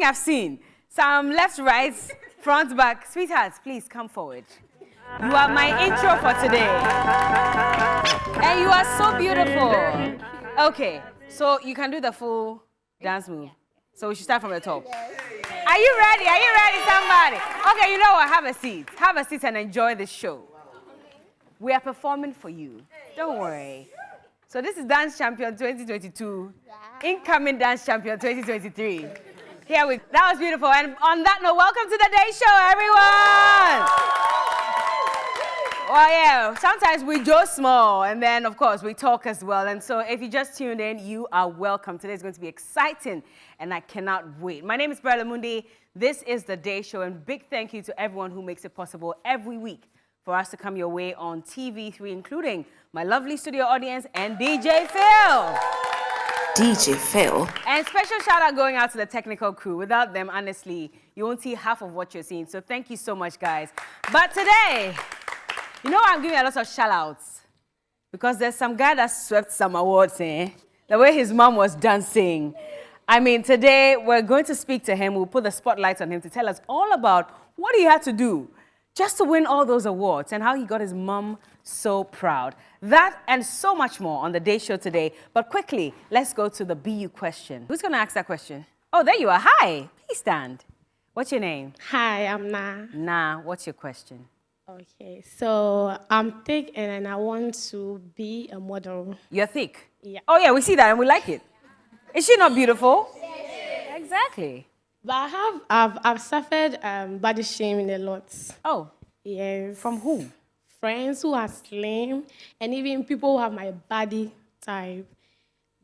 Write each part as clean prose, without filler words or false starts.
I've seen. Some left, right, front, back. Sweethearts, please come forward. You are my intro for today. And you are so beautiful. Okay, so you can do the full dance move. So we should start from the top. Are you ready? Are you ready, somebody? Okay, you know what? Have a seat. Have a seat and enjoy the show. We are performing for you. Don't worry. So this is Dance Champion 2022. Incoming Dance Champion 2023. Here we go. That was beautiful. And on that note, welcome to the Day Show, everyone. Well, yeah, sometimes we joke small, and then, of course, we talk as well. And so if you just tuned in, you are welcome. Today is going to be exciting, and I cannot wait. My name is Berla Mundi. This is the Day Show, and big thank you to everyone who makes it possible every week for us to come your way on TV3, including my lovely studio audience and DJ Phil. DJ Phil. And special shout out going out to the technical crew. Without them, honestly, you won't see half of what you're seeing. So thank you so much, guys. But today, you know I'm giving a lot of shout outs because there's some guy that swept some awards, eh? The way his mom was dancing. I mean, today we're going to speak to him. We'll put the spotlight on him to tell us all about what he had to do just to win all those awards and how he got his mom so proud. That and so much more on the Day Show today. But quickly, let's go to the BU question. Who's going to ask that question? Oh, there you are. Hi. Please stand. What's your name? Hi, I'm Na. Na, what's your question? Okay, so I'm thick and I want to be a model. You're thick? Yeah. Oh, yeah, we see that and we like it. Is she not beautiful? Yes. Exactly. But I've suffered body shaming a lot. Oh. Yes. From who? Friends who are slim and even people who have my body type.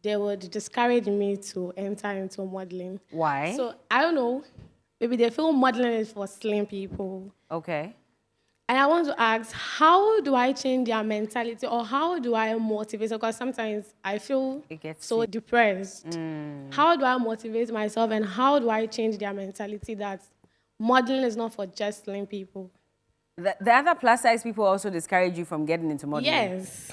They would discourage me to enter into modeling. Why? So, I don't know. Maybe they feel modeling is for slim people. Okay. And I want to ask, how do I change their mentality or how do I motivate them? Because sometimes I feel so depressed. How do I motivate myself and how do I change their mentality that modeling is not for just slim people? The other plus size people also discourage you from getting into modeling? Yes,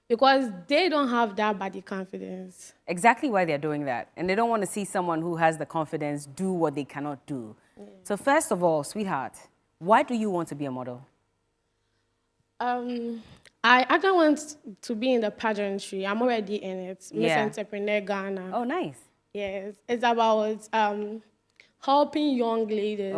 because they don't have that body confidence. Exactly why they're doing that. And they don't want to see someone who has the confidence do what they cannot do. So first of all, sweetheart, why do you want to be a model? I actually want to be in the pageantry. I'm already in it. Miss Entrepreneur Ghana. Oh, nice. Yes. It's about helping young ladies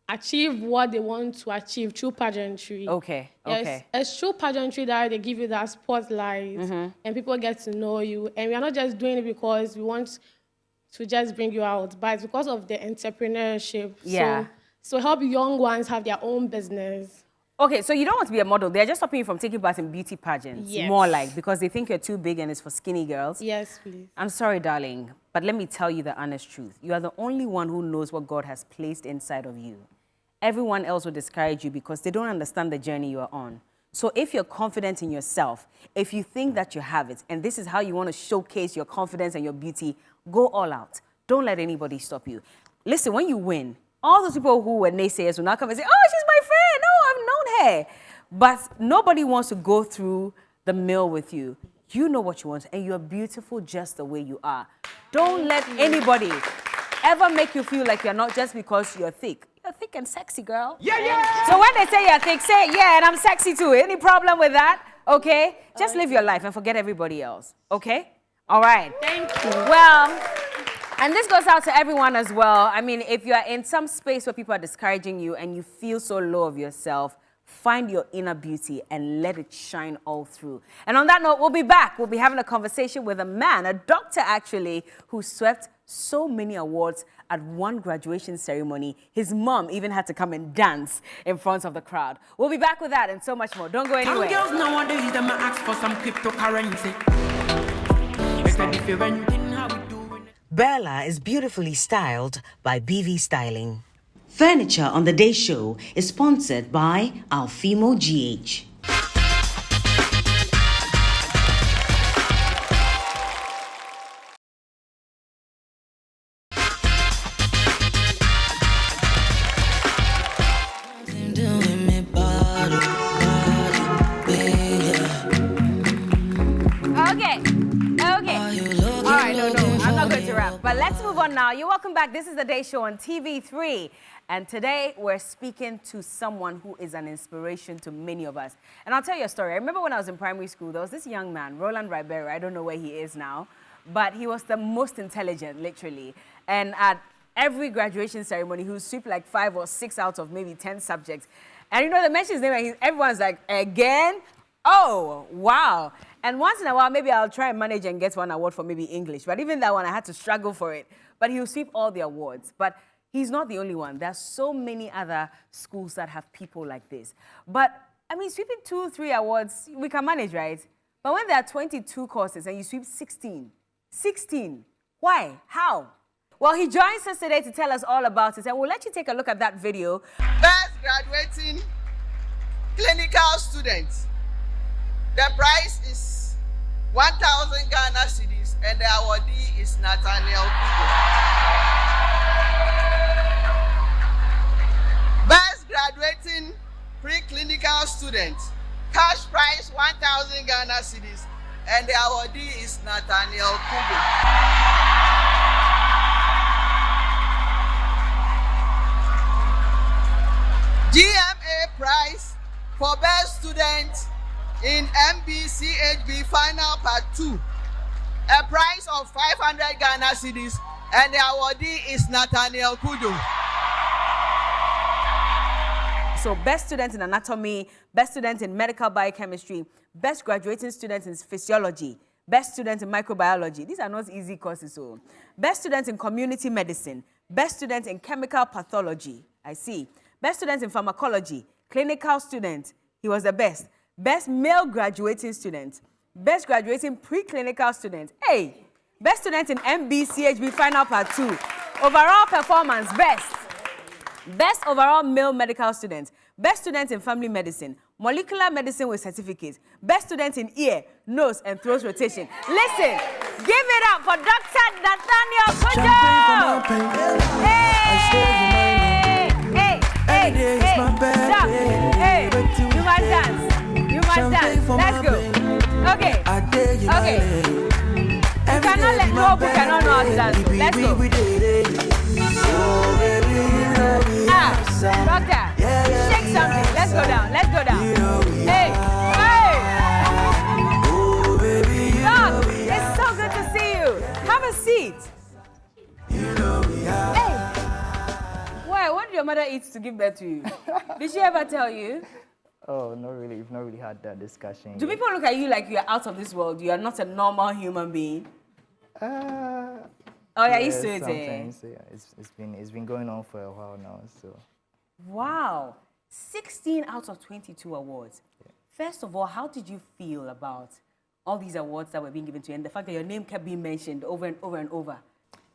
achieve what they want to achieve through pageantry. Okay, yes, it's through pageantry that they give you that spotlight and people get to know you. And we are not just doing it because we want to just bring you out, but it's because of the entrepreneurship. Yeah. So help young ones have their own business. Okay, so you don't want to be a model. They're just stopping you from taking part in beauty pageants. Yes. More like, because they think you're too big and it's for skinny girls. Yes, please. I'm sorry, darling, but let me tell you the honest truth. You are the only one who knows what God has placed inside of you. Everyone else will discourage you because they don't understand the journey you are on. So if you're confident in yourself, if you think that you have it, and this is how you want to showcase your confidence and your beauty, go all out. Don't let anybody stop you. Listen, when you win, all those people who were naysayers will now come and say, oh, she's my friend. No, I've known her. But nobody wants to go through the mill with you. You know what you want, and you're beautiful just the way you are. Don't let anybody ever make you feel like you're not just because you're thick. You're thick and sexy, girl. Yeah, yeah. So when they say you're thick, say, yeah, and I'm sexy too. Any problem with that? Okay? Just live your life and forget everybody else. Okay? All right. Thank you. Well, and this goes out to everyone as well. I mean, if you're in some space where people are discouraging you and you feel so low of yourself, find your inner beauty and let it shine all through. And on that note, we'll be back. We'll be having a conversation with a man, a doctor actually, who swept so many awards at one graduation ceremony. His mom even had to come and dance in front of the crowd. We'll be back with that and so much more. Don't go anywhere. Girls nowadays, them ask for some cryptocurrency. Berla is beautifully styled by BV Styling. Furniture on the Day Show is sponsored by Alfimo GH. Okay. All right, no, I'm not going to rap. But let's move on now. You're welcome back. This is the Day Show on TV3. And today we're speaking to someone who is an inspiration to many of us. And I'll tell you a story. I remember when I was in primary school, there was this young man, Roland Ribeiro. I don't know where he is now, but he was the most intelligent, literally. And at every graduation ceremony, he would sweep like 5 or 6 out of maybe 10 subjects. And you know, they mention his name and everyone's like, again? Oh, wow. And once in a while, maybe I'll try and manage and get one award for maybe English. But even that one, I had to struggle for it. But he'll sweep all the awards. But he's not the only one. There's so many other schools that have people like this. But, I mean, sweeping 2, 3 awards, we can manage, right? But when there are 22 courses and you sweep 16, why? How? Well, he joins us today to tell us all about it. And we'll let you take a look at that video. Best graduating clinical students. The prize is 1,000 Ghana cedis, and the awardee is Nathaniel Cujo. Best graduating pre-clinical student. Cash prize 1,000 Ghana cedis, and the awardee is Nathaniel Cujo. GMA prize for best student in MBCHB Final Part 2. A prize of 500 Ghana cedis, and the awardee is Nathaniel Cujo. So best student in anatomy, best student in medical biochemistry, best graduating student in physiology, best student in microbiology. These are not easy courses. So best student in community medicine, best student in chemical pathology. I see. Best student in pharmacology, clinical student. He was the best. Best male graduating student, best graduating preclinical student. Hey, best student in MBCHB Final Part 2. Overall performance, best. Best overall male medical student, best student in family medicine, molecular medicine with certificate, best student in ear, nose, and throat rotation. Listen, give it up for Dr. Nathaniel Cujo. Hey, you must dance. Let's go. Okay. You cannot let no book cannot know how to dance. Let's go. Doctor, shake something. Let's go down. Hey. Doc, it's so good to see you. Have a seat. Hey. Why? What did your mother eat to give birth to you? Did she ever tell you? Oh, not really. We've not really had that discussion. Do people look at you like you're out of this world? You are not a normal human being? Yeah, used to it. Sometimes, yeah. It's been going on for a while now, so. Wow. 16 out of 22 awards. Yeah. First of all, how did you feel about all these awards that were being given to you and the fact that your name kept being mentioned over and over and over?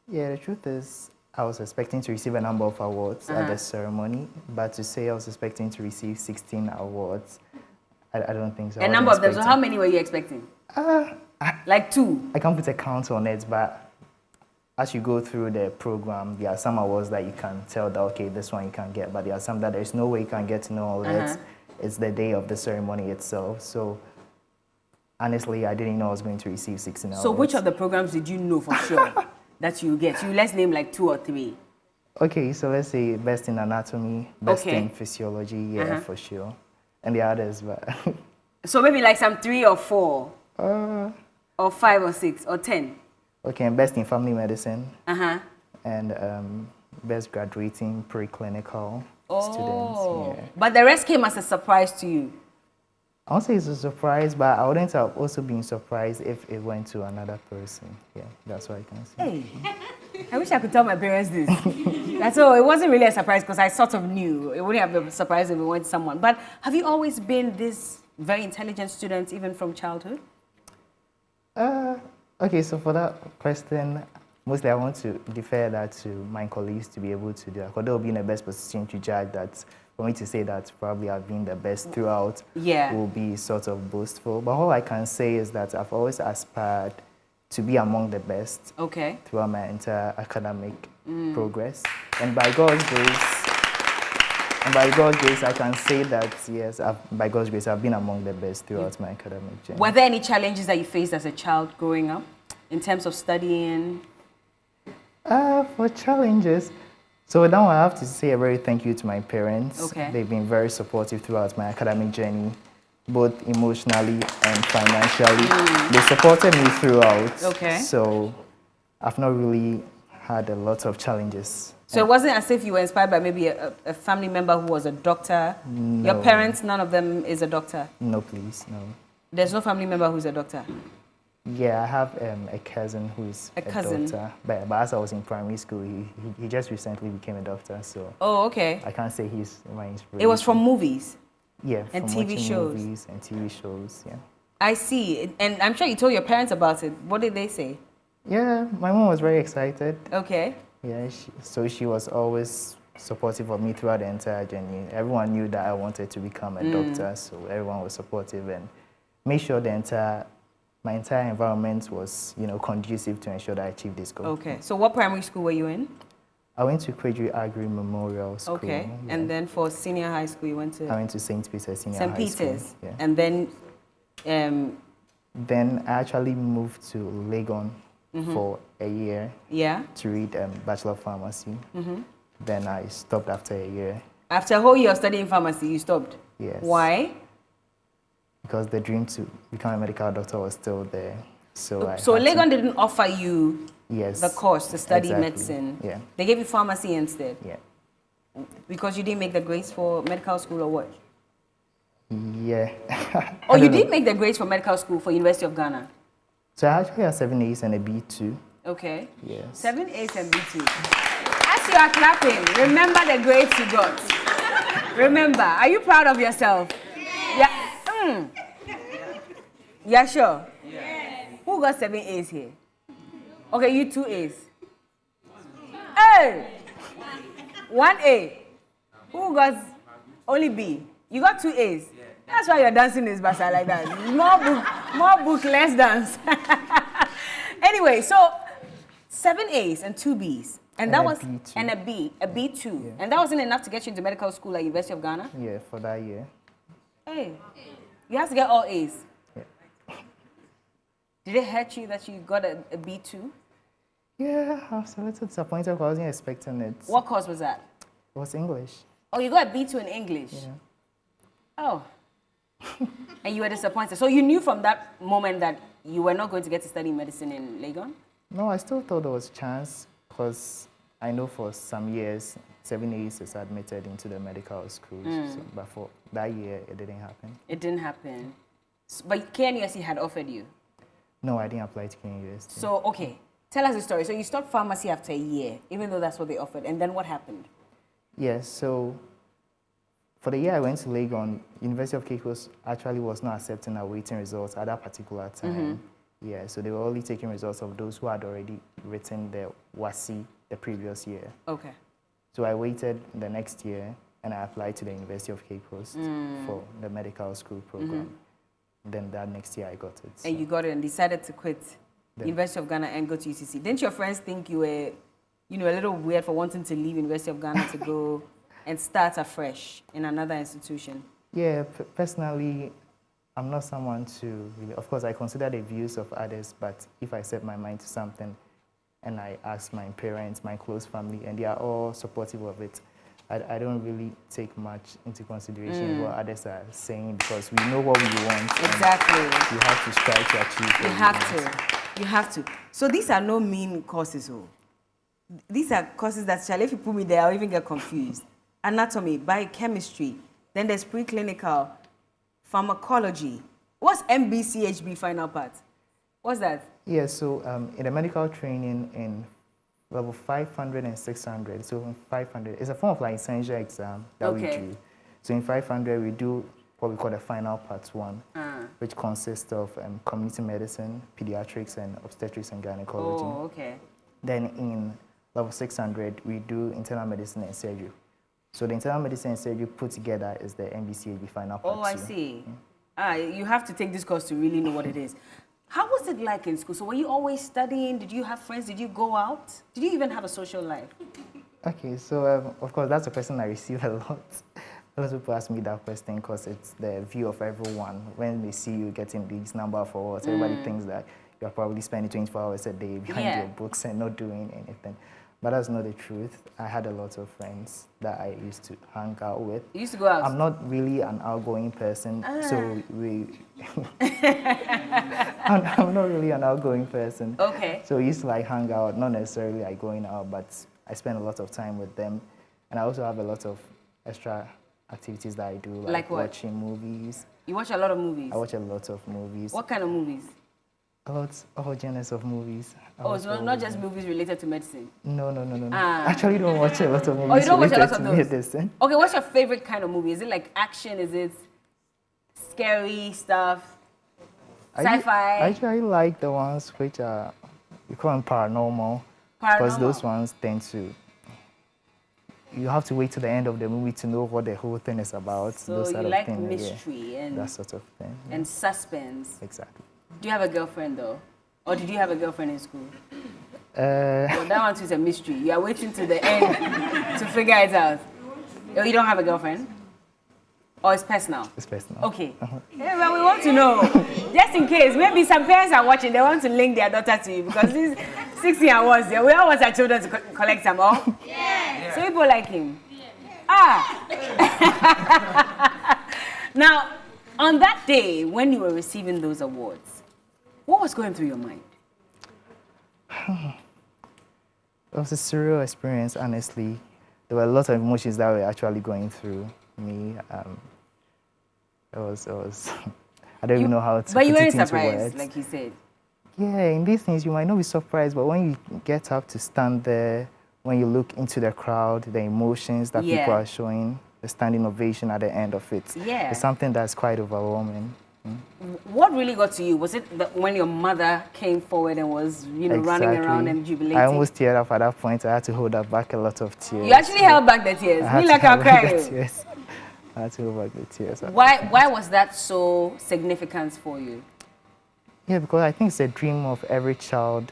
Yeah, the truth is, I was expecting to receive a number of awards at the ceremony, but to say I was expecting to receive 16 awards, I don't think so. A number of them. So how many were you expecting? Like 2? I can't put a count on it, but as you go through the program, there are some awards that you can tell that, okay, this one you can get, but there are some that there's no way you can get to know all that. It's the day of the ceremony itself. So honestly, I didn't know I was going to receive 16 awards. So which of the programs did you know for sure that you get? Let's name like 2 or 3. Okay, so let's say best in anatomy, best in physiology, yeah, for sure. And the others, but... So maybe like some 3 or 4? Or 5 or 6 or 10? Okay, and best in family medicine. And best graduating preclinical students. Yeah. But the rest came as a surprise to you? I won't say it's a surprise, but I wouldn't have also been surprised if it went to another person. Yeah, that's what I can say. Hey, I wish I could tell my parents this. That's all. It wasn't really a surprise because I sort of knew. It wouldn't have been a surprise if it went to someone. But have you always been this very intelligent student, even from childhood? Okay, so for that question, mostly I want to defer that to my colleagues to be able to do that. Because they'll be in the best position to judge that. For me to say that probably I've been the best throughout will be sort of boastful. But all I can say is that I've always aspired to be among the best throughout my entire academic progress. And by God's grace, I can say that, yes, by God's grace, I've been among the best throughout my academic journey. Were there any challenges that you faced as a child growing up in terms of studying? For challenges, so now I have to say a very thank you to my parents. Okay. They've been very supportive throughout my academic journey, both emotionally and financially. They supported me throughout. Okay. So I've not really had a lot of challenges. So it wasn't as if you were inspired by maybe a family member who was a doctor? No. Your parents, none of them is a doctor? No, please, no. There's no family member who's a doctor? Yeah, I have a cousin who is a doctor. But as I was in primary school, he just recently became a doctor, so... Oh, okay. I can't say he's my inspiration. It was from movies? Yeah, and from TV shows? movies and TV shows, yeah. I see. And I'm sure you told your parents about it. What did they say? Yeah, my mom was very excited. Okay. Yeah, so she was always supportive of me throughout the entire journey. Everyone knew that I wanted to become a doctor, so everyone was supportive and made sure my entire environment was, conducive to ensure that I achieved this goal. Okay. So what primary school were you in? I went to Cujo Agri Memorial School. Okay. Yeah. And then for senior high school, you went to? I went to St. Peter's Senior St. High Peter's. School. Yeah. And then? Then I actually moved to Legon for a year. Yeah. To read Bachelor of Pharmacy. Then I stopped after a year. After a whole year of studying pharmacy, you stopped? Yes. Why? Because the dream to become a medical doctor was still there. So Legon didn't offer you yes, the course to study exactly. medicine? Yeah. They gave you pharmacy instead? Yeah. Because you didn't make the grades for medical school or what? Yeah. Oh, you did make the grades for medical school for University of Ghana? So I actually have 7 A's and a B2. Okay. Yes. 7 A's and B2. As you are clapping, remember the grades you got. Remember. Are you proud of yourself? Yeah. Yeah, sure? Yes. Who got 7 A's here? Okay, you 2 A's. Hey! 1 A. Who got only B? You got 2 A's. That's why you're dancing this basa like that. More book, less dance. Anyway, so 7 A's and 2 B's. And that was B2. And a B2. Yeah. And that wasn't enough to get you into medical school at University of Ghana? Yeah, for that year. Hey, you have to get all A's. Yeah. Did it hurt you that you got a B2? Yeah, I was a little disappointed because I wasn't expecting it. What course was that? It was English. Oh, you got a B2 in English? Yeah. Oh. And you were disappointed. So you knew from that moment that you were not going to get to study medicine in Legon? No, I still thought there was a chance because I know for some years, 7 A's is admitted into the medical schools. So, but for that year, it didn't happen. It didn't happen. But KNUST had offered you? No, I didn't apply to KNUST. So, okay. Tell us the story. So you stopped pharmacy after a year, even though that's what they offered. And then what happened? Yes, so for the year I went to Legon, University of Cape Coast actually was not accepting our waiting results at that particular time. Yeah, so they were only taking results of those who had already written their WASI the previous year. Okay. So I waited the next year and I applied to the University of Cape Coast for the medical school program. Then that next year I got it. So. And you got it and decided to quit University of Ghana and go to UCC. Didn't your friends think you were, a little weird for wanting to leave University of Ghana to go and start afresh in another institution? Yeah, personally, I'm not someone to really, of course, I consider the views of others, but if I set my mind to something and I ask my parents, my close family, and they are all supportive of it, I don't really take much into consideration what others are saying because we know what we want. Exactly. You have to strive to achieve it. You have to. So these are no mean courses. These are courses that, if you put me there, I'll even get confused. Anatomy, biochemistry, then there's preclinical, pharmacology. What's MBCHB final part? What's that? Yeah, so in the medical training in level 500 and 600, so in 500, it's a form of essential exam that we do. So in 500, we do what we call the final part 1, which consists of community medicine, pediatrics, and obstetrics and gynecology. Oh, okay. Then in level 600, we do internal medicine and surgery. So the internal medicine and surgery put together is the MBCHB final part 2. Oh, I see. You have to take this course to really know what it is. How was it like in school? So were you always studying? Did you have friends? Did you go out? Did you even have a social life? Okay, so of course, that's a question I receive a lot. A lot of people ask me that question because it's the view of everyone. When they see you getting these number of awards, everybody thinks that you're probably spending 24 hours a day behind your books and not doing anything. But that's not the truth. I had a lot of friends that I used to hang out with. You used to go out? I'm not really an outgoing person, so I'm not really an outgoing person. Okay. So we used to like hang out, not necessarily like going out, but I spend a lot of time with them. And I also have a lot of extra activities that I do, like watching movies. You watch a lot of movies? I watch a lot of movies. What kind of movies? All genres of movies. Oh, so not just movies related to medicine? No. I actually don't watch a lot of movies. Oh, you don't watch a lot of those? Medicine. Okay, what's your favorite kind of movie? Is it like action? Is it scary stuff? Sci-fi? I like the ones which are, you call them paranormal. Because those ones tend to, you have to wait till the end of the movie to know what the whole thing is about. So those you like mystery and that sort of thing. And suspense. Exactly. Do you have a girlfriend though? Or did you have a girlfriend in school? Well, that one too is a mystery. You are waiting to the end to figure it out. Oh, you don't have a girlfriend? Or it's personal? It's personal. Okay. Yeah, well, we want to know. Just in case, maybe some parents are watching, they want to link their daughter to you because this 16 awards there. We all want our children to collect them all. Yeah. So people like him. Yeah. Now, on that day when you were receiving those awards, what was going through your mind? It was a surreal experience, honestly. There were a lot of emotions that were actually going through me. It was I don't even know how to put it into words. But you weren't surprised, like you said. Yeah, in these things you might not be surprised, but when you get up to stand there, when you look into the crowd, the emotions that people are showing, the standing ovation at the end of it, it's something that's quite overwhelming. What really got to you? Was it when your mother came forward and was, running around and jubilating? I almost teared up at that point. I had to hold back a lot of tears. You actually held back the tears? Me like I'll cry. Yes. I had to hold back the tears. Why was that so significant for you? Yeah, because I think it's a dream of every child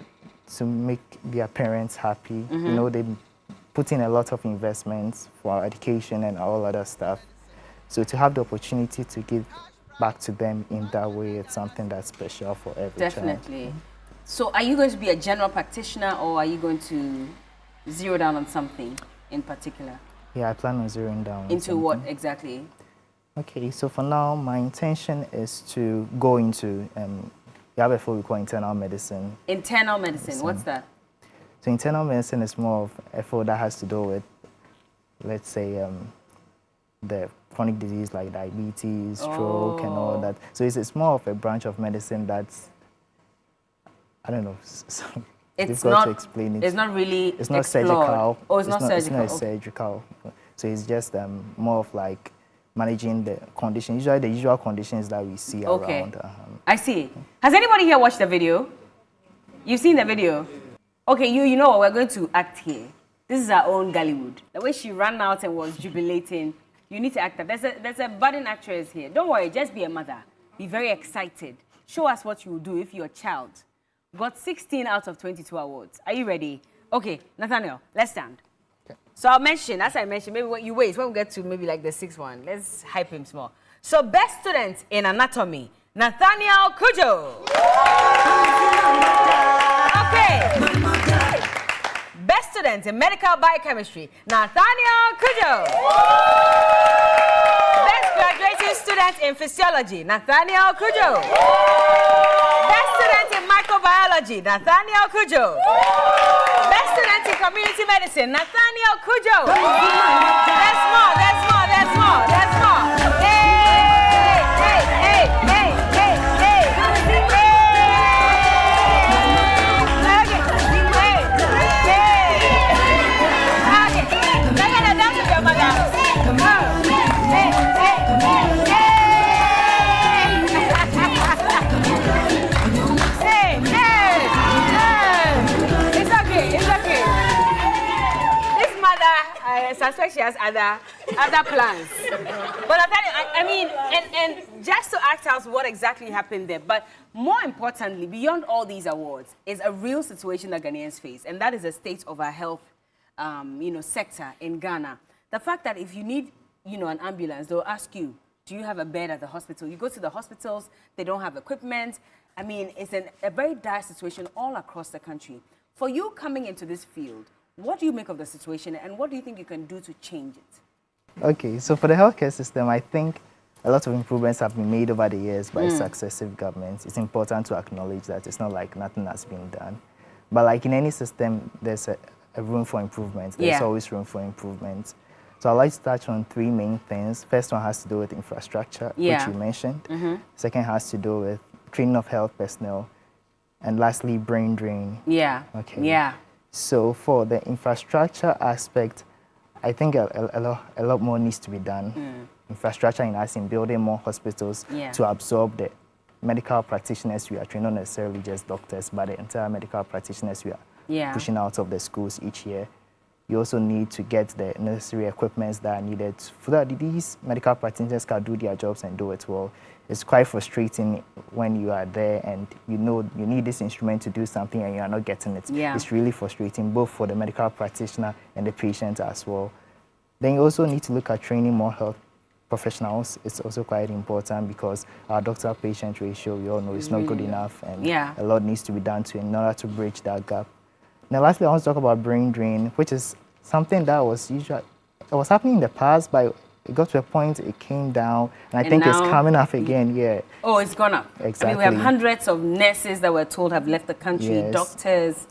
to make their parents happy. You know, they put in a lot of investments for education and all other stuff. So to have the opportunity to give back to them in that way, it's something that's special for every child. Definitely. So are you going to be a general practitioner or are you going to zero down on something in particular? Yeah, I plan on zeroing down. Into what exactly? Okay, so for now, my intention is to go into, we have a field we call internal medicine. Internal medicine, what's that? So internal medicine is more of a field that has to do with, let's say, the chronic disease like diabetes, stroke, and all that. So it's more of a branch of medicine that's, I don't know, it's difficult to explain it. It's not really It's not explored. surgical. Oh, it's not surgical. It's not surgical. So it's just more of like managing the condition, usually the usual conditions that we see around. I see. Has anybody here watched the video? You've seen the video? Okay, you know what, we're going to act here. This is our own Gollywood. The way she ran out and was jubilating, you need to act that. There's a budding actress here. Don't worry, just be a mother. Be very excited. Show us what you will do if your child got 16 out of 22 awards. Are you ready? Okay, Nathaniel, let's stand. Okay. So as I mentioned, maybe when you wait, when we get to maybe like the 6th one, let's hype him small. So best student in anatomy, Nathaniel Cujo. Okay. Best student in medical biochemistry, Nathaniel Cujo. Best graduating student in physiology, Nathaniel Cujo. Best student in microbiology, Nathaniel Cujo. Best student in community medicine, Nathaniel Cujo. There's more. I suspect she has other plans. But I mean, and just to act out what exactly happened there, but more importantly, beyond all these awards, is a real situation that Ghanaians face, and that is the state of our health, sector in Ghana. The fact that if you need an ambulance, they'll ask you, do you have a bed at the hospital? You go to the hospitals, they don't have equipment. I mean, it's a very dire situation all across the country. For you coming into this field, what do you make of the situation and what do you think you can do to change it? Okay, so for the healthcare system, I think a lot of improvements have been made over the years by successive governments. It's important to acknowledge that it's not like nothing has been done. But like in any system, there's a room for improvement. There's always room for improvement. So I'd like to touch on three main things. First one has to do with infrastructure, which you mentioned. Second has to do with training of health personnel. And lastly, brain drain. Okay. So for the infrastructure aspect, I think a lot more needs to be done. Infrastructure in us in building more hospitals to absorb the medical practitioners we are training, not necessarily just doctors, but the entire medical practitioners we are pushing out of the schools each year. You also need to get the necessary equipments that are needed so that these medical practitioners can do their jobs and do it well. It's quite frustrating when you are there and you know you need this instrument to do something and you are not getting it. It's really frustrating, both for the medical practitioner and the patient as well. Then you also need to look at training more health professionals. It's also quite important because our doctor-patient ratio, we all know, is not good enough, and a lot needs to be done in order to bridge that gap. Now, lastly, I want to talk about brain drain, which is something that was happening in the past, but it got to a point it came down, and I think it's coming up again. Oh, it's gone up. Exactly. I mean, we have hundreds of nurses that we're told have left the country, doctors,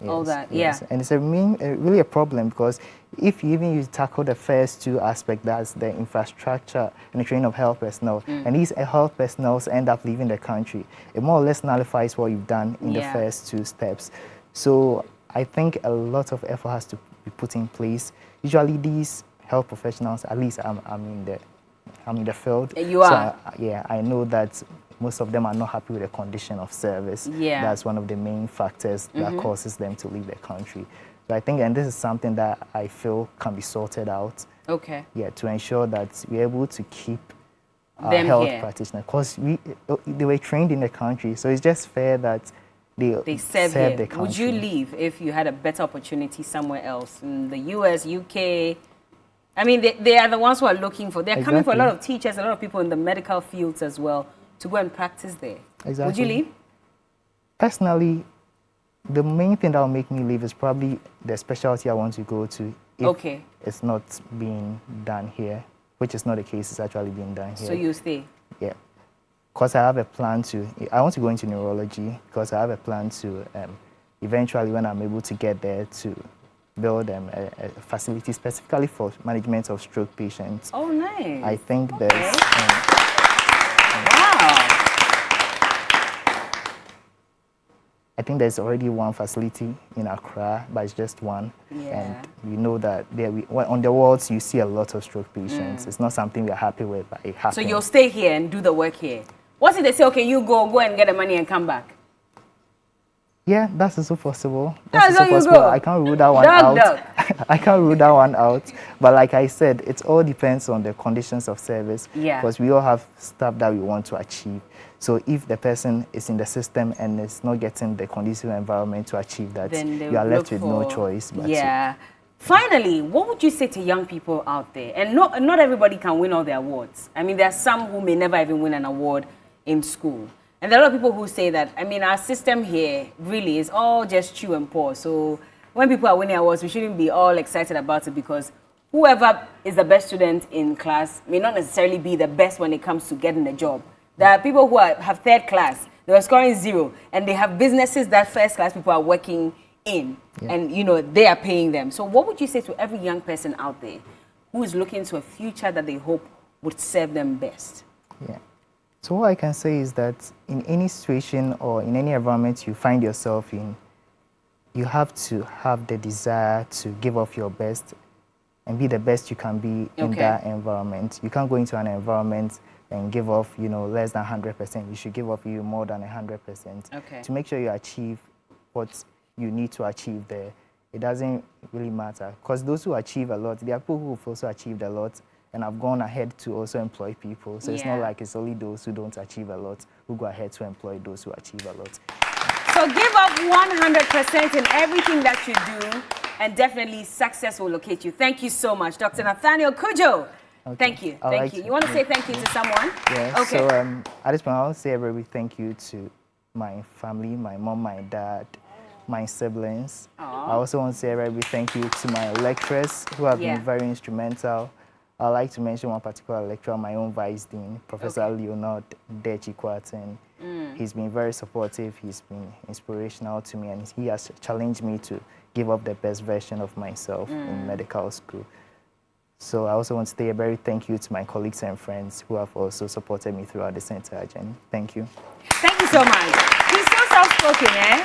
all that. And it's really a problem because if you tackle the first two aspects, that's the infrastructure and the training of health personnel, and these health personnel end up leaving the country, it more or less nullifies what you've done in the first two steps. So I think a lot of effort has to be put in place. Usually these health professionals, at least I'm in the field. You are? So, I know that most of them are not happy with the condition of service. That's one of the main factors that causes them to leave the country. So I think, and this is something that I feel can be sorted out. To ensure that we're able to keep our health practitioners, because they were trained in the country, so it's just fair that they serve the country. Would you leave if you had a better opportunity somewhere else, in the US, UK? I mean, they are the ones who are looking for, they're coming for a lot of teachers, a lot of people in the medical fields as well, to go and practice there. Would you leave? Personally, the main thing that will make me leave is probably the specialty I want to go to if it's not being done here, which is not the case, it's actually being done here. So you stay? Yeah. Because I have a plan I want to go into neurology, because I have a plan to, eventually when I'm able to get there, to build a facility specifically for management of stroke patients. Oh, nice. I think there's... wow. I think there's already one facility in Accra, but it's just one. And we know that on the wards you see a lot of stroke patients. It's not something we're happy with, but it happens. So you'll stay here and do the work here? What if they say, okay, you go and get the money and come back? Yeah, that's also possible. That's also possible. I can't rule that one out. I can't rule that one out. But like I said, it all depends on the conditions of service. Because we all have stuff that we want to achieve. So if the person is in the system and is not getting the conducive environment to achieve that, you are left with no choice. But Finally, what would you say to young people out there? And not everybody can win all the awards. I mean, there are some who may never even win an award in school. And there are a lot of people who say that, I mean, our system here really is all just chew and pour. So when people are winning awards, we shouldn't be all excited about it, because whoever is the best student in class may not necessarily be the best when it comes to getting a job. There are people who have third class, they were scoring 0, and they have businesses that first class people are working in, and they are paying them. So what would you say to every young person out there who is looking to a future that they hope would serve them best? So what I can say is that in any situation or in any environment you find yourself in, you have to have the desire to give off your best and be the best you can be in that environment. You can't go into an environment and give off, less than 100%. You should give off you more than 100% to make sure you achieve what you need to achieve there. It doesn't really matter, because those who achieve a lot, there are people who've also achieved a lot and have gone ahead to also employ people. So it's not like it's only those who don't achieve a lot who go ahead to employ those who achieve a lot. So give up 100% in everything that you do, and definitely success will locate you. Thank you so much, Dr. Nathaniel Cujo. Okay. Thank you. Thank you. You want to say thank you to someone? Yeah. Okay. So at this point, I want to say a very big thank you to my family, my mom, my dad, my siblings. Aww. I also want to say a very big thank you to my lecturers who have been very instrumental. I'd like to mention one particular lecturer, my own vice dean, Professor Leonard Dechi-Kwarten. He's been very supportive, he's been inspirational to me, and he has challenged me to give up the best version of myself in medical school. So I also want to say a very thank you to my colleagues and friends who have also supported me throughout this entire journey. Thank you. Thank you so much. He's so soft-spoken, eh?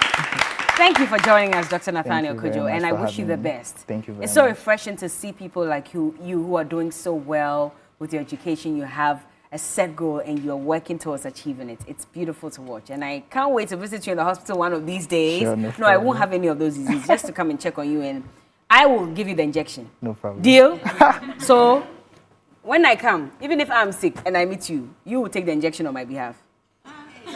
Thank you for joining us, Dr. Nathaniel Cujo, and I wish you the best. Thank you very much. It's so refreshing to see people like you who are doing so well with your education. You have a set goal and you're working towards achieving it. It's beautiful to watch, and I can't wait to visit you in the hospital one of these days. Sure, no, I won't have any of those diseases, just to come and check on you, and I will give you the injection. No problem. Deal? So, when I come, even if I'm sick and I meet you, you will take the injection on my behalf.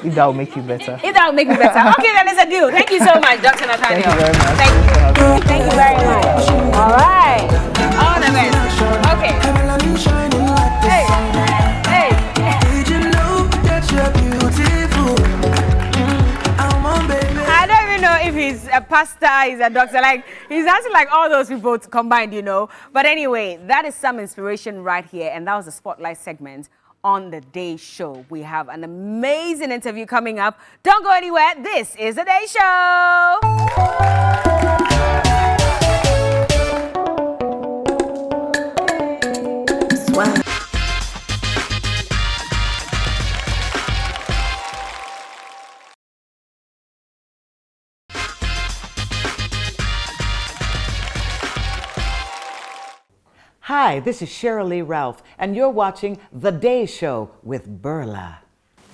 If that will make you better. If that will make me better. Okay, then it's a deal. Thank you so much, Dr. Nathaniel. Thank you very much. Thank you. Thank you very much. All right. All the best. Okay. Hey. Hey. Did you know that you're beautiful? I don't even know if he's a pastor, he's a doctor. Like, he's actually like all those people combined, you know. But anyway, that is some inspiration right here. And that was the Spotlight segment on the Day Show. We have an amazing interview coming up. Don't go anywhere. This is the Day Show. Hi, this is Shirley Ralph, and you're watching The Day Show with Berla.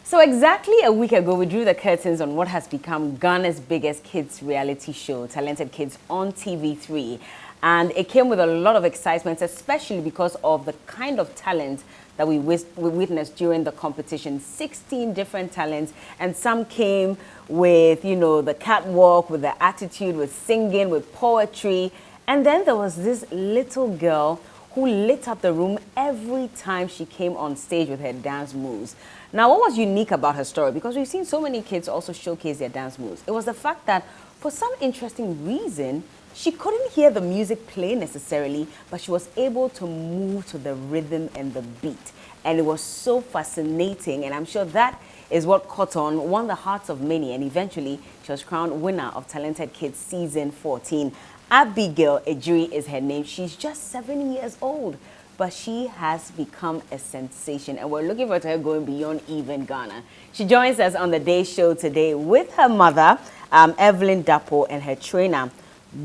So exactly a week ago, we drew the curtains on what has become Ghana's biggest kids reality show, Talented Kids on TV3. And it came with a lot of excitement, especially because of the kind of talent that we witnessed during the competition. 16 different talents, and some came with, you know, the catwalk, with the attitude, with singing, with poetry. And then there was this little girl who lit up the room every time she came on stage with her dance moves. Now, what was unique about her story, because we've seen so many kids also showcase their dance moves, it was the fact that for some interesting reason, she couldn't hear the music play necessarily, but she was able to move to the rhythm and the beat. And it was so fascinating, and I'm sure that is what caught on, won the hearts of many, and eventually she was crowned winner of Talented Kids Season 14. Abigail Ejiri is her name. She's just 7 years old, but she has become a sensation, and we're looking forward to her going beyond even Ghana. She joins us on the Day Show today with her mother, Evelyn Dapo, and her trainer,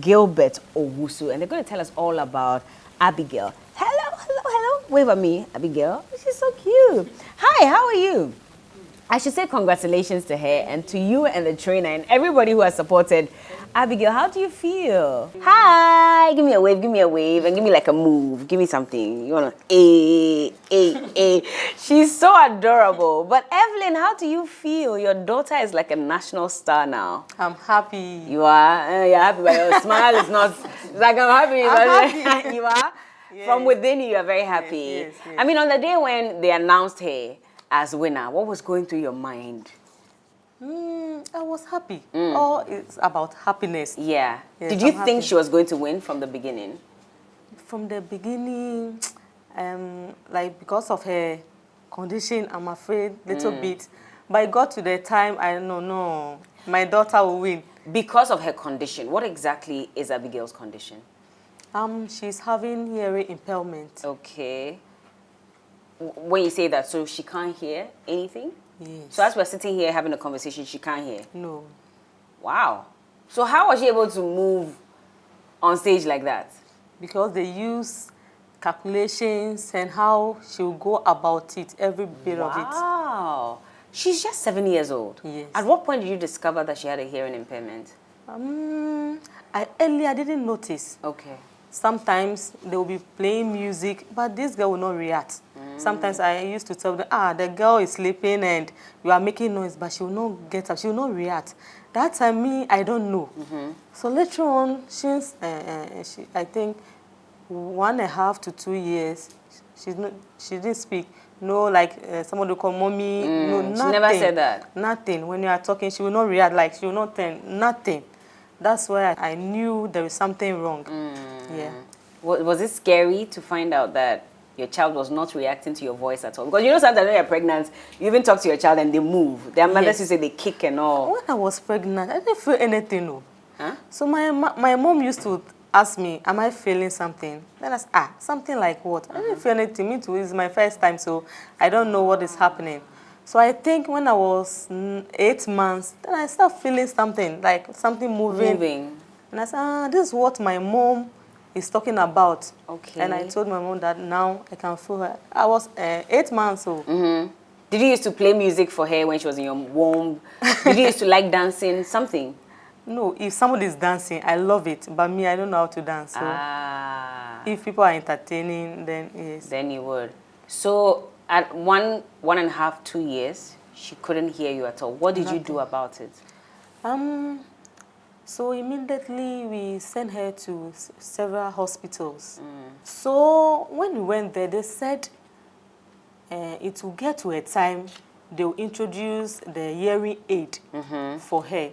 Gilbert Owusu, and they're going to tell us all about Abigail. Hello, hello, hello. Wave at me, Abigail. She's so cute. Hi, how are you? I should say congratulations to her and to you and the trainer and everybody who has supported. Abigail, how do you feel? Hi, give me a wave, and give me like a move. Give me something. You want to, She's so adorable. But Evelyn, how do you feel? Your daughter is like a national star now. I'm happy. You are? You're happy, but your smile is not. It's like, I'm happy. I'm happy. You are? Yes. From within you are very happy. Yes. I mean, on the day when they announced her as winner, what was going through your mind? I was happy. Oh, it's about happiness. Yeah. Yes, Did you think she was going to win from the beginning? From the beginning, like because of her condition, I'm afraid little bit. But it got to the time, I don't know, my daughter will win. Because of her condition, what exactly is Abigail's condition? She's having hearing impairment. Okay. When you say that, so she can't hear anything? Yes. So as we're sitting here having a conversation, she can't hear? No. Wow. So how was she able to move on stage like that? Because they use calculations and how she'll go about it, every bit of it. Wow. She's just 7 years old. Yes. At what point did you discover that she had a hearing impairment? I didn't notice. Okay. Sometimes they will be playing music, but this girl will not react. Sometimes I used to tell them, the girl is sleeping and you are making noise, but she will not get up, she will not react. That time, I don't know. So later on, since I think 1.5 to 2 years, she didn't speak. No, like someone will call mommy. No, nothing. She never said that? Nothing. When you are talking, she will not react, like she will not turn, nothing. That's why I knew there was something wrong. Yeah. Was it scary to find out that your child was not reacting to your voice at all? Because you know sometimes when you're pregnant, you even talk to your child and they move. Their mothers you say they kick and all. When I was pregnant, I didn't feel anything. No. Huh? So my mom used to ask me, am I feeling something? Then I said, something like what? I didn't feel anything. Me too, it's my first time, so I don't know what is happening. So I think when I was 8 months, then I started feeling something, like something moving. And I said, this is what my mom is talking about. Okay. And I told my mom that now I can feel her. I was 8 months, so. Did you used to play music for her when she was in your womb? Did you used to like dancing, something? No, if somebody is dancing, I love it. But me, I don't know how to dance. So if people are entertaining, then yes. Then you would. So at 1.5, 2 years, she couldn't hear you at all. What did you do about it? So immediately we sent her to several hospitals. So when we went there, they said it will get to a time they will introduce the hearing aid for her.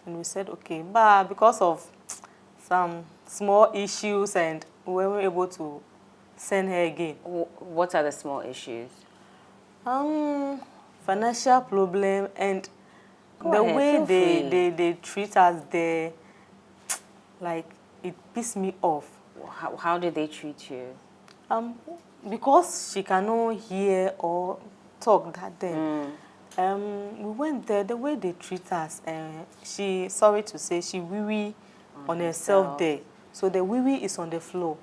And we said, okay, but because of some small issues and we weren't able to send her again. What are the small issues? Financial problem and the way they treat us there, like, it pissed me off. How did they treat you? Because she cannot hear or talk that day. We went there, the way they treat us, she, sorry to say, she wee-wee on herself there. So the wee-wee is on the floor.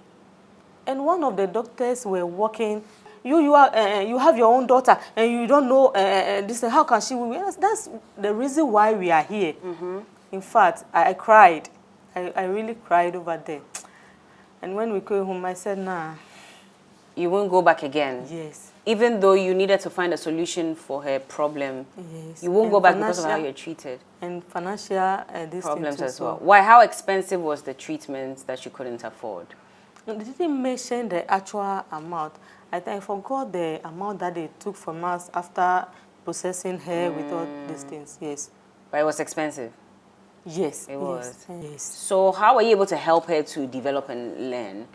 And one of the doctors were walking, you have your own daughter and you don't know this, how can she wee-wee? That's the reason why we are here. In fact, I cried. I really cried over there. And when we came home, I said, nah. You won't go back again? Yes. Even though you needed to find a solution for her problem, yes. You won't go back because of how you're treated? And financial problems as well. Why? How expensive was the treatment that you couldn't afford? They didn't mention the actual amount. I forgot the amount that they took from us after processing her with all these things, yes. But it was expensive? Yes. It was? Yes. So how were you able to help her to develop and learn?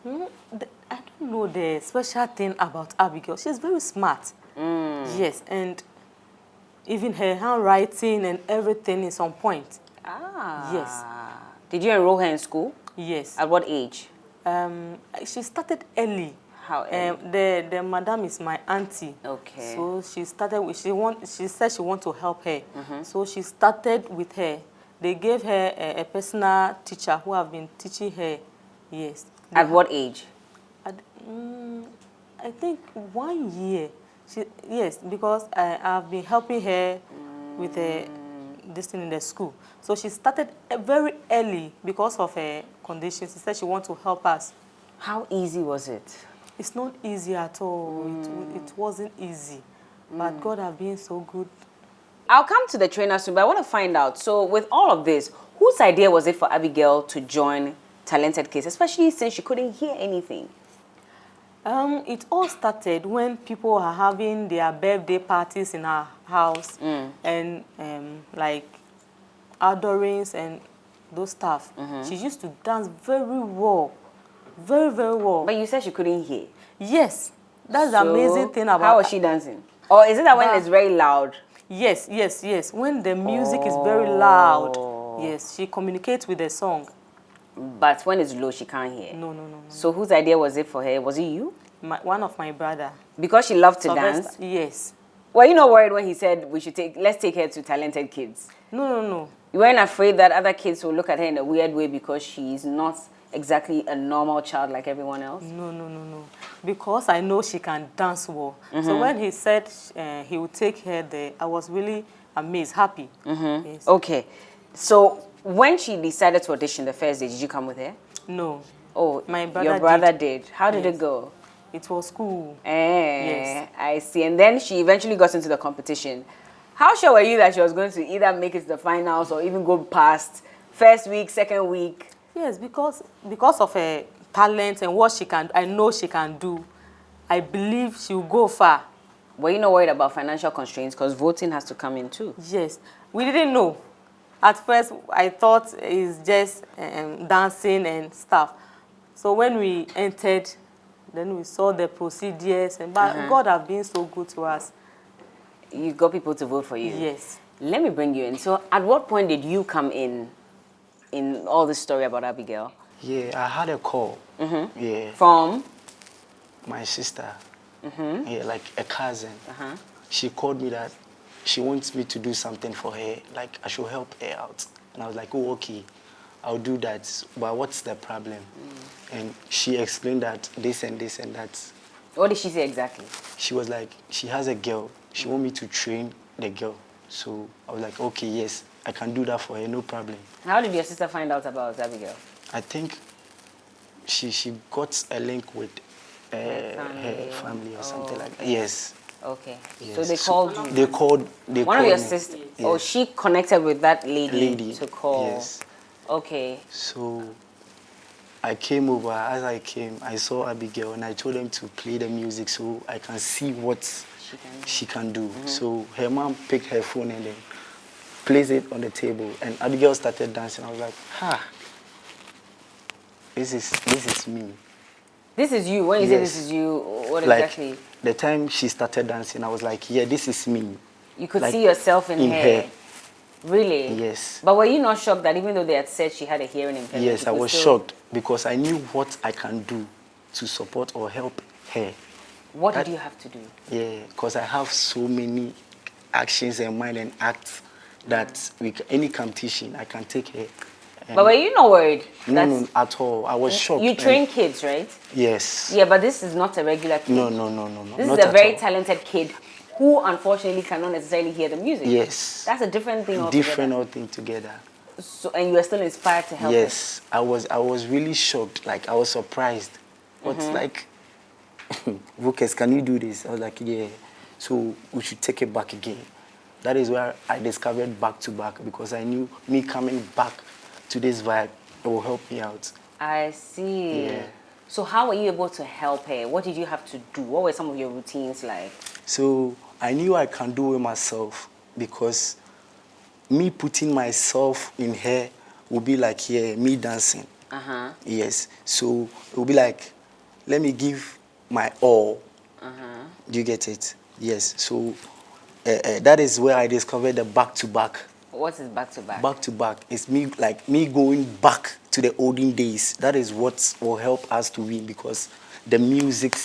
I don't know the special thing about Abigail. She's very smart. Yes, and even her handwriting and everything is on point. Yes. Did you enroll her in school? Yes. At what age? She started early. How early? The madam is my auntie. Okay. So she started with, she said she want to help her. So she started with her. They gave her a personal teacher who have been teaching her. Yes. At what age? I think 1 year. Yes, because I've been helping her with this thing in the school. So she started very early because of her condition. She said she wants to help us. How easy was it? It's not easy at all. It wasn't easy. But God has been so good. I'll come to the trainer soon, but I want to find out. So with all of this, whose idea was it for Abigail to join Talented Kids, especially since she couldn't hear anything? It all started when people are having their birthday parties in our house and like outdoorings and those stuff. She used to dance very well. Very, very well. But you said she couldn't hear. Yes. That's the amazing thing about... How was she dancing? Or is it that when it's very loud? Yes, yes, yes. When the music is very loud, yes, she communicates with the song. But when it's low, she can't hear? No. So whose idea was it for her? Was it you? One of my brother. Because she loved to dance? Yes. Were you not worried when he said let's take her to Talented Kids? No. You weren't afraid that other kids will look at her in a weird way because she's not exactly a normal child like everyone else? No. Because I know she can dance well. So when he said he would take her there, I was really amazed, happy. Yes. Okay. So when she decided to audition the first day, did you come with her? No. Oh, my brother your brother did. How did it go? It was cool. Yes. I see. And then she eventually got into the competition. How sure were you that she was going to either make it to the finals or even go past first week, second week? Yes, because of her talent and what I know she can do, I believe she will go far. Were you not worried about financial constraints because voting has to come in too? Yes, we didn't know. At first, I thought it's just dancing and stuff. So when we entered, then we saw the procedures, and God has been so good to us. You got people to vote for you? Yes. Let me bring you in. So at what point did you come in all this story about Abigail? Yeah, I had a call. Yeah. From? My sister. Yeah, like a cousin. She called me that she wants me to do something for her, like I should help her out. And I was like, oh, okay, I'll do that. But what's the problem? And she explained that this and this and that. What did she say exactly? She was like, she has a girl. She wants me to train the girl. So I was like, okay, yes, I can do that for her, no problem. How did your sister find out about Abigail? I think she got a link with her family or something like that. Yes. Okay. Yes. So they called you? They called One of your sisters? Yes. Oh, she connected with that lady to call? Yes. Okay. So I came over. As I came, I saw Abigail and I told them to play the music so I can see what she can do. So her mom picked her phone and then placed it on the table. And Abigail started dancing. I was like, this is me. This is you? When you say this is you, what exactly? The time she started dancing, I was like, yeah, this is me. You could see yourself in her? Really? Yes. But were you not shocked that even though they had said she had a hearing impairment? Yes, I was shocked because I knew what I can do to support or help her. What did you have to do? Yeah, because I have so many actions in mind and acts that with any competition, I can take her. But were you not worried? No, at all. I was shocked. You train kids, right? Yes. Yeah, but this is not a regular kid. No. This is a very talented kid who unfortunately cannot necessarily hear the music. Yes. That's a different thing altogether. Different altogether. So, and you were still inspired to help Yes. I was really shocked. Like, I was surprised. What's like, Vocus, can you do this? I was like, yeah. So we should take it back again. That is where I discovered back to back because I knew me coming back to this vibe, it will help me out. I see. Yeah. So how were you able to help her? What did you have to do? What were some of your routines like? So I knew I can do it myself because me putting myself in her will be like, yeah, me dancing. Yes. So it will be like, let me give my all. Do you get it? Yes. So that is where I discovered the back-to-back. What is back-to-back? Back-to-back is me going back to the olden days. That is what will help us to win because the music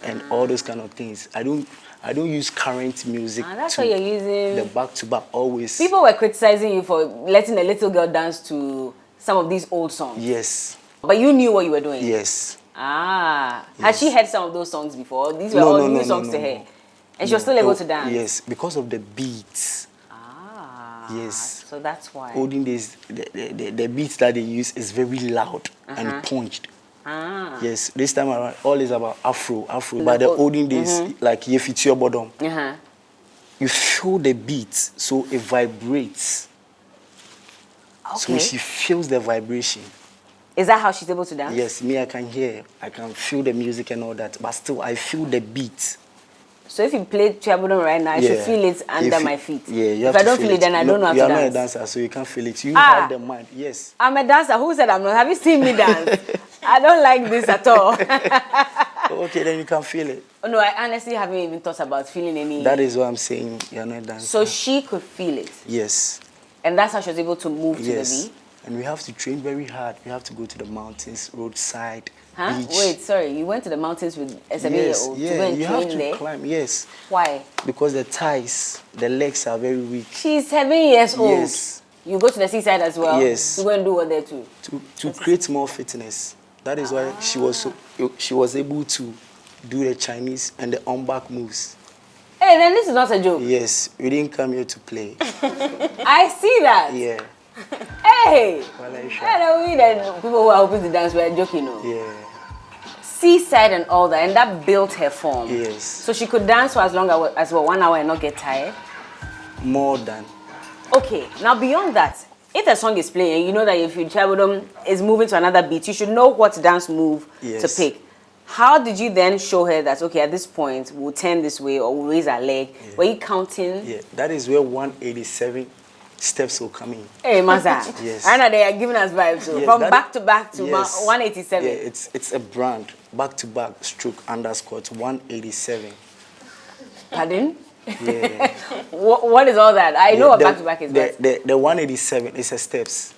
and all those kind of things. I don't use current music. That's what you're using. The back-to-back always. People were criticizing you for letting a little girl dance to some of these old songs. Yes. But you knew what you were doing. Yes. Yes. Has she heard some of those songs before? These were all new songs to her. And she was still able to dance. Yes, because of the beats. Yes. So that's why. Olden days, the beats that they use is very loud and punched. Yes. This time around, all is about Afro. But the olden days, like Yefitio Bodom, you feel the beat, so it vibrates. So she feels the vibration. Is that how she's able to dance? Yes, me, I can hear. I can feel the music and all that. But still, I feel the beat. So if you play Chiabodon right now, I should feel it under my feet. Yeah, you have if I don't feel it, then I don't know how to dance. You are not a dancer, so you can't feel it. You have the mind, yes. I'm a dancer. Who said I'm not? Have you seen me dance? I don't like this at all. Okay, then you can feel it. Oh, no, I honestly haven't even thought about feeling any. That is what I'm saying. You are not a dancer. So she could feel it? Yes. And that's how she was able to move to the beat? And we have to train very hard. We have to go to the mountains, roadside, beach. Wait, sorry. You went to the mountains with a 7-year-old to go and you train have to there? climb, yes. Why? Because the thighs, the legs are very weak. She's 7 years old. Yes. You go to the seaside as well? Yes. To go and do what there too? To create more fitness. That is why she was able to do the Chinese and the on-back moves. Hey, then this is not a joke. Yes, we didn't come here to play. I see that. Yeah. Hey! I don't mean that people who are hoping to dance were joking, no? Yeah. Seaside and all that, and that built her form. Yes. So she could dance for as long as 1 hour and not get tired? More than. Okay, now beyond that, if the song is playing, you know that if you travel them is moving to another beat, you should know what dance move to pick. How did you then show her that, okay, at this point, we'll turn this way or we'll raise our leg? Yeah. Were you counting? Yeah, that is where 187 steps will come in. Hey, Maza. Yes. I know they are giving us vibes. So yes, from back to back to 187. Yeah, it's a brand. Back to back stroke underscore 187. Pardon? Yeah. What is all that? I know what back to back is. The 187 is a steps.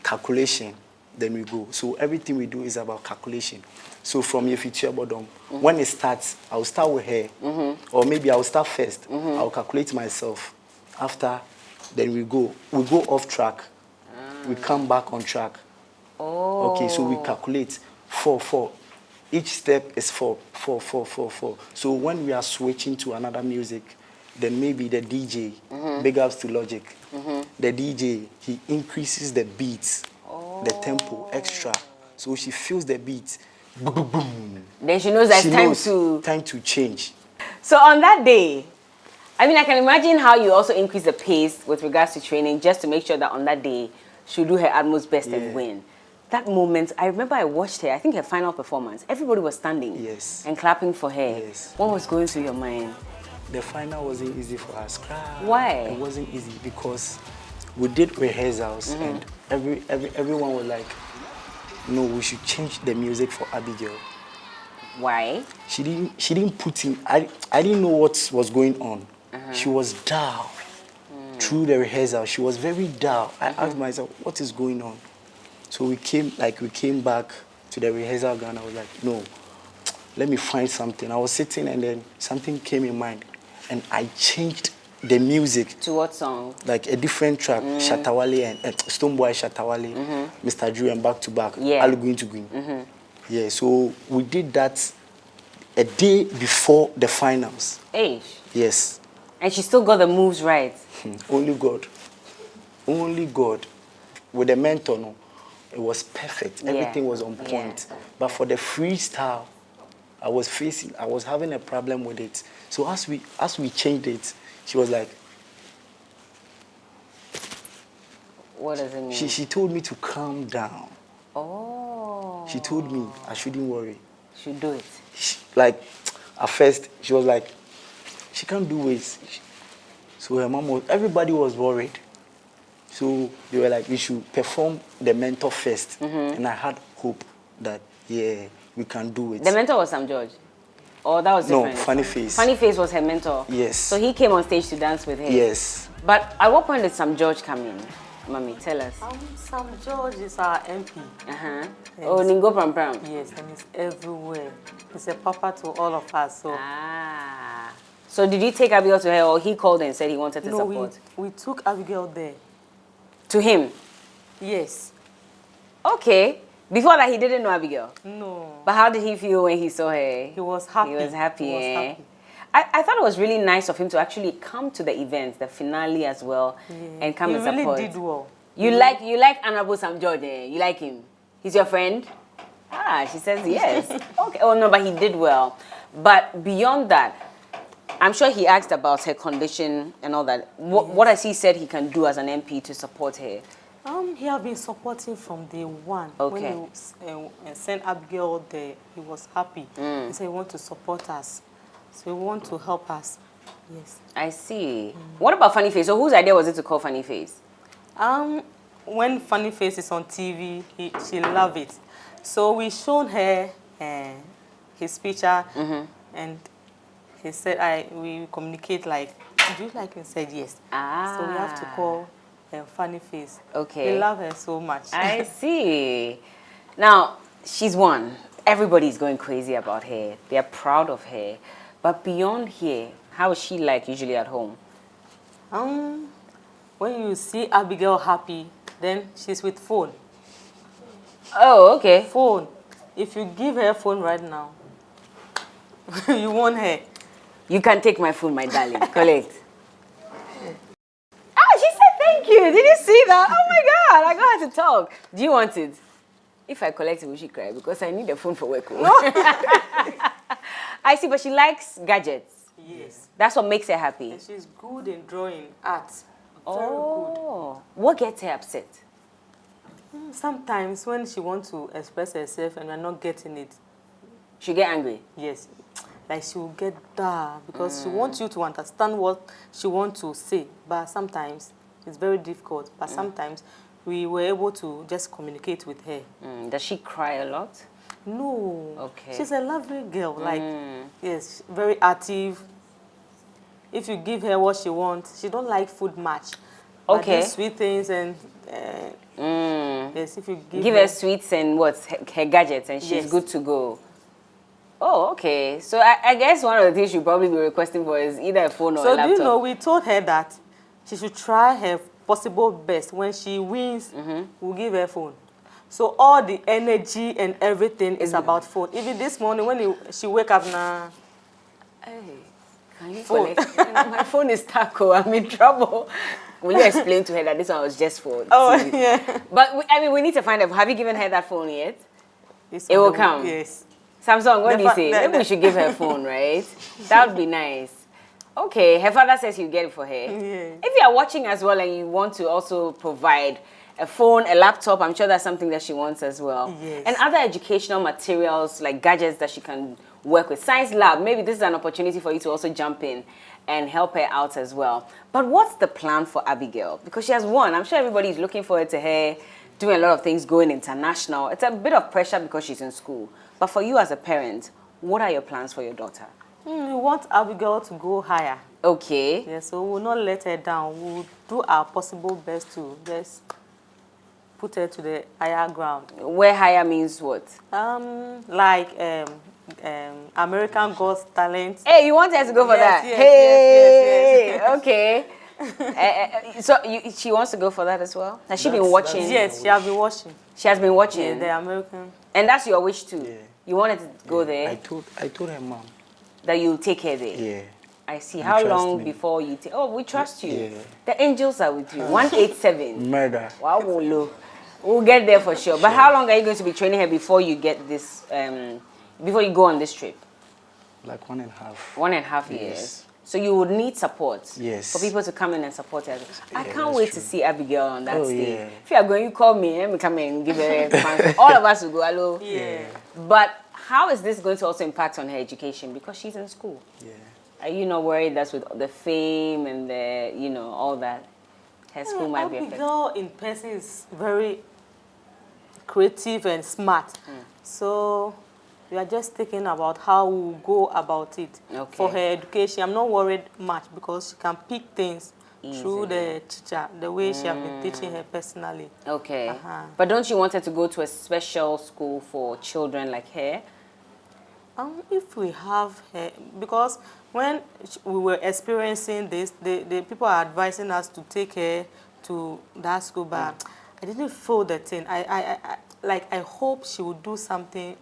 Calculation. Then we go. So everything we do is about calculation. So from your future bottom, when it starts, I'll start with her. Or maybe I'll start first. I'll calculate myself. After, then we go off track. We come back on track. Oh. Okay, so we calculate 4, 4. Each step is 4, 4, 4, 4, 4. So when we are switching to another music, then maybe the DJ, big ups to Logic, the DJ, he increases the beats, the tempo extra. So she feels the beat. Boom, boom, boom. Then she knows that it's time to change. So on that day, I mean, I can imagine how you also increase the pace with regards to training just to make sure that on that day she'll do her utmost best and win. That moment, I remember I watched her, I think her final performance. Everybody was standing and clapping for her. Yes. What was going through your mind? The final wasn't easy for us. Why? It wasn't easy because we did rehearsals and everyone was like, no, we should change the music for Abigail. Why? She didn't put in, I didn't know what was going on. She was down. Through the rehearsal, she was very down. I asked myself, what is going on? So we came back to the rehearsal ground. I was like, no, let me find something. I was sitting and then something came in mind. And I changed the music. To what song? Like a different track, Shatawale and Stoneboy Shatawale, Mr. Drew and Back to Back, All Green to Green. Yeah, so we did that a day before the finals. Yes. And she still got the moves right. Only God. Only God. With the mentor, no, it was perfect. Everything was on point. But for the freestyle, I was having a problem with it. So as we changed it, she was like, what does it mean? She told me to calm down. Oh. She told me I shouldn't worry. Should do it. Like, at first, she was like, she can't do it. So her mom everybody was worried. So they were like, we should perform the mentor first. And I had hope that, yeah, we can do it. The mentor was Sam George? Or that was different? No, Funny Face. Funny Face was her mentor? Yes. So he came on stage to dance with her? Yes. But at what point did Sam George come in? Mommy, tell us. Sam George is our MP. Oh, Ningo Pram Pram. Yes, and he's everywhere. He's a papa to all of us. So. So did you take Abigail to her, or he called and said he wanted to support? We took Abigail there. To him? Yes. Okay. Before that, he didn't know Abigail? No. But how did he feel when he saw her? He was happy. He was happy. I thought it was really nice of him to actually come to the event, the finale as well, and come and support. He really did well. You like Honorable Sam George, You like him? He's your friend? She says yes. Okay. Oh, no, but he did well. But beyond that, I'm sure he asked about her condition and all that. What has he said he can do as an MP to support her? He has been supporting from day one. Okay. When he sent Abigail there, he was happy. He said he wants to support us. So he wants to help us. Yes. I see. What about Funny Face? So whose idea was it to call Funny Face? When Funny Face is on TV, she loves it. So we shown her his picture, and he said, we communicate like, do you like him? He said yes. So we have to call Funny Face. Okay. We love her so much. I see. Now, she's won. Everybody's going crazy about her. They're proud of her. But beyond here, how is she like usually at home? When you see Abigail happy, then she's with phone. Oh, okay. Phone. If you give her phone right now, you want her. You can take my phone, my darling. Collect. She said thank you. Did you see that? Oh my God, I got her to talk. Do you want it? If I collect it, will she cry? Because I need a phone for work. I see, but she likes gadgets. Yes. That's what makes her happy. And she's good in drawing art. Oh. What gets her upset? Sometimes when she wants to express herself and we're not getting it. She get angry? Yes. Like she will get that because she wants you to understand what she wants to say. But sometimes it's very difficult. But sometimes we were able to just communicate with her. Does she cry a lot? No. Okay. She's a lovely girl. Like, yes, very active. If you give her what she wants, she don't like food much. Okay. But sweet things and yes, if you give her sweets and what her gadgets, and she's yes. good to go. Oh, okay. So I guess one of the things she'll probably be requesting for is either a phone or a laptop. So do you know, we told her that she should try her possible best. When she wins, we'll give her a phone. So all the energy and everything is about phone. Even this morning when she wake up now, hey, can you connect? My phone is stuck. I'm in trouble. Will you explain to her that this one was just for TV? Yeah. But we need to find out. Have you given her that phone yet? It will come. Yes. Samsung, what do you say? Maybe we should give her a phone, right? That would be nice. Okay, her father says he'll get it for her. Yeah. If you are watching as well and you want to also provide a phone, a laptop, I'm sure that's something that she wants as well. Yes. And other educational materials like gadgets that she can work with. Science lab, maybe this is an opportunity for you to also jump in and help her out as well. But what's the plan for Abigail? Because she has won. I'm sure everybody's looking forward to her doing a lot of things, going international. It's a bit of pressure because she's in school. But for you as a parent, what are your plans for your daughter? We want Abigail to go higher. Okay. Yeah, so we will not let her down. We will do our possible best to just put her to the higher ground. Where higher means what? Like American Got Talent. Hey, you want her to go for that? Yes, hey, yes. Okay. So she wants to go for that as well? Has she been watching? Yes, she has been watching. She has been watching? Yeah, the American. And that's your wish too? Yeah. You wanted to go there? I told her mom. That you take her there? Yeah. I see. You How trust long me. before you take? Oh, we trust you. Yeah. The angels are with you. 187. Murder. Wow, we'll get there for sure. But how long are you going to be training her before you get this? Before you go on this trip? Like 1.5. 1.5 years. So you would need support. Yes. For people to come in and support her. I Yeah, can't wait true. to see Abigail on that stage. Yeah. If you are going, you call me. Let me come and give her a fan. All of us will go. Hello. Yeah. But how is this going to also impact on her education? Because she's in school. Yeah. Are you not worried that with the fame and the, all that, her school might be affected? Abigail in person is very creative and smart. So we are just thinking about how we'll go about it for her education. I'm not worried much because she can pick things through the teacher, the way she has been teaching her personally. Okay. But don't you want her to go to a special school for children like her? If we have her, because when we were experiencing this, the people are advising us to take her to that school, but I didn't feel the thing. I hope she would do something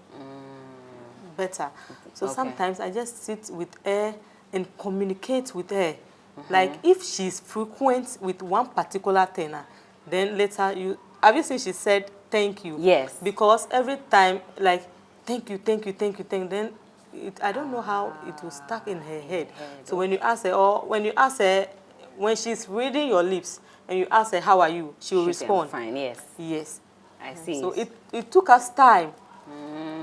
better. So sometimes I just sit with her and communicate with her. Like if she's frequent with one particular thing, then later have you seen she said thank you? Yes. Because every time like thank you, then I don't know how it will stuck in her head. So when you ask her, when she's reading your lips and you ask her how are you, she will respond. Fine, yes. Yes. I see. So it took us time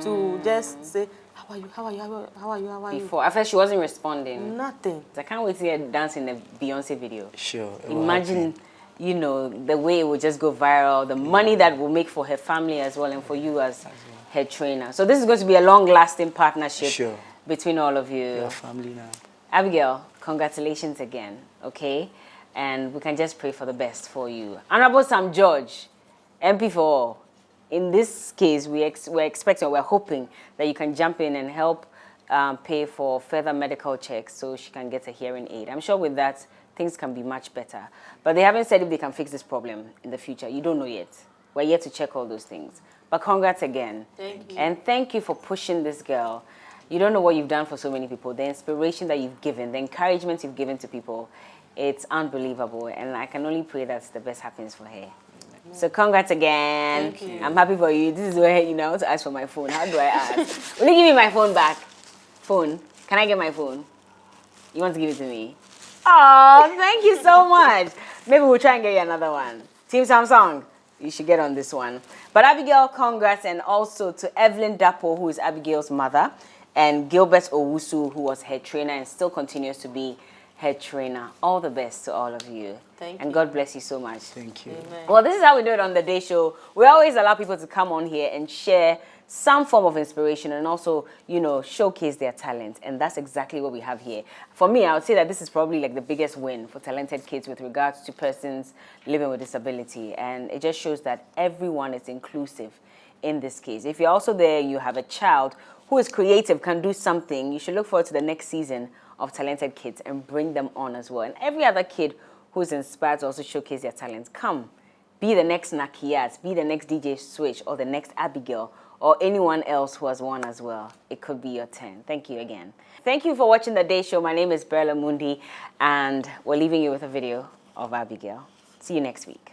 to just say, how are you? Before, at first she wasn't responding. Nothing. I can't wait to see her dance in the Beyonce video. Sure. Imagine, the way it would just go viral, the money that will make for her family as well and for you as her trainer. So this is going to be a long-lasting partnership between all of you. Your family now. Abigail, congratulations again, okay? And we can just pray for the best for you. Honorable Sam George, MP for all. In this case, we're hoping that you can jump in and help pay for further medical checks so she can get a hearing aid. I'm sure with that, things can be much better. But they haven't said if they can fix this problem in the future. You don't know yet. We're yet to check all those things. But congrats again. Thank you. And thank you for pushing this girl. You don't know what you've done for so many people. The inspiration that you've given, the encouragement you've given to people, it's unbelievable. And I can only pray that the best happens for her. So congrats again. Thank you. I'm happy for you. This is where, I want to ask for my phone. How do I ask? Will you give me my phone back? Phone. Can I get my phone? You want to give it to me? Oh, thank you so much. Maybe we'll try and get you another one. Team Samsung, you should get on this one. But Abigail, congrats, and also to Evelyn Dapo, who is Abigail's mother, and Gilbert Owusu, who was her trainer and still continues to be head trainer. All the best to all of you. Thank you. And God bless you so much. Thank you. Amen. Well, this is how we do it on the Day Show. We always allow people to come on here and share some form of inspiration and also, you know, showcase their talent. And that's exactly what we have here. For me, I would say that this is probably like the biggest win for talented kids with regards to persons living with disability. And it just shows that everyone is inclusive in this case. If you're also there, you have a child who is creative, can do something, you should look forward to the next season of Talented Kids and bring them on as well. And every other kid who's inspired to also showcase their talents, come. Be the next Nakias, be the next DJ Switch, or the next Abigail, or anyone else who has won as well. It could be your turn. Thank you again. Thank you for watching The Day Show. My name is Berla Mundi, and we're leaving you with a video of Abigail. See you next week.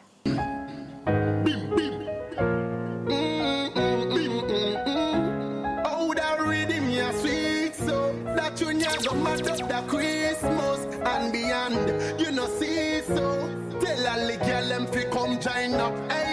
Oh, that rhythm, yeah, sweet, so that you never match up the Christmas and beyond. You know, see, so tell all the girl them fi come join up. Hey,